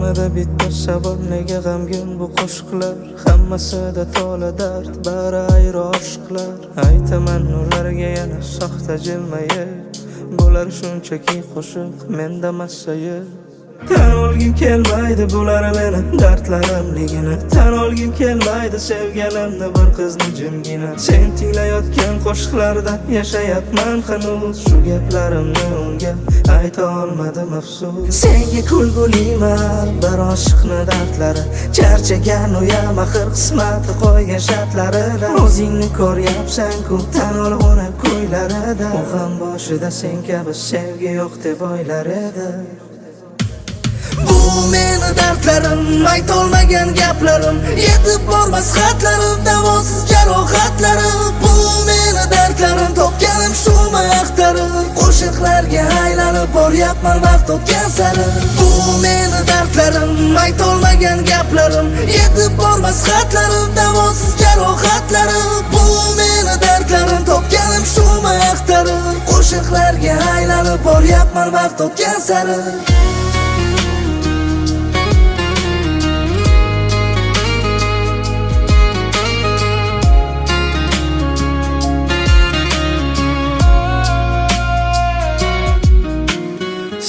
Hammada bitta savol, nega g'amgin bu qo'shiqlar? Hammasida to'la dard, bari ayri oshiqlar. Aytaman ularga yana soxta jilmayib, bo'lar shunchaki qo'shiq menda masayib. Tan olgim kelmaydi bular meni dardlarimligini, tan olgim kelmaydi sevganimni bir qizni jimgina. Sen tinglayotgan qo'shiqlarda yashayapman hanuz, shu gaplarimni unga ayta olmadim afsus. Senga kulguliman bir oshiqni dardlari, charchagan u ham axir qismati qo'ygan shartlarida. O'zingni ko'ryapsan-ku, tan ol uni ko'ylarida. U ham boshida sen kabi sevgi yo'q deb o'ylar edi. Bu meni dardlarim, aytolmagan gaplarim, yetib bormas xatlarim, davosiz jarohatlarim. Bu meni dardlarim, topganim shu maqtarim, qo'shiqlarga aylanib boryapman vaqt o'tgan sari. Bu meni dardlarim, aytolmagan gaplarim, yetib bormas xatlarim, davosiz jarohatlarim. Bu meni dardlarim, topganim shu maqtarim, qo'shiqlarga aylanib boryapman vaqt o'tgan sari.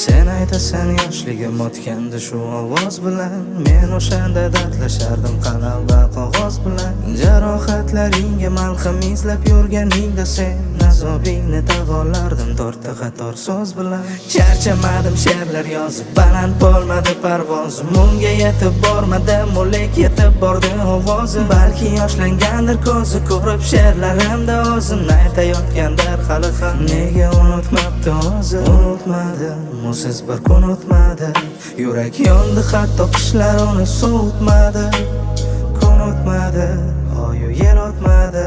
Sen aytasan yoshligim o'tgandi shu ovoz bilan, men o'shanda dardlashardim qalam va qog'oz bilan. Jarohatlaringga malham izlab yurganingda sen azobingni davolardim to'rtta qator so'z bilan. Charchamadim she'rlar yozib, baland bo'lmadi parvozim, unga yetib bormadim, o'lik yetib bordi ovozim. Balki yoshlangandir ko'zi, ko'rib she'rlarimda o'zini aytayotgandir hali ham. Nega unutmabdi o'zi? Unutmadim, usiz bir kun o'tmadi, yurak yondi hatto qishlar uni sovutmadi. Kun o'tmadi, oyu yil o'tmadi,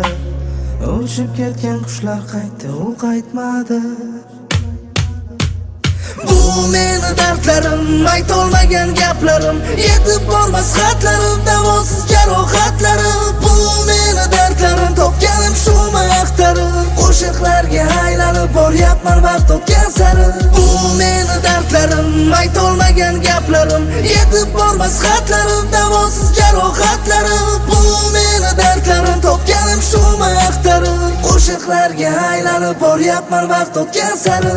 uchib ketgan qushlar qaytdi, u qaytmadi. Bu meni dardlarim, aytolmagan gaplarim, yetib bormas xatlarim, davosiz jarohatlarim. Bu meni dardlarim, topganim shu maqtarim, qo'shiqlarga aylanib boryapman vaqt o'tgan sari. Bu meni dardlarim, aytolmagan gaplarim, yetib bormas xatlarim, davosiz jarohatlarim. Bu meni dardlarim, topganim shu maqtarim, qo'shiqlarga aylanib boryapman vaqt o'tgan sari.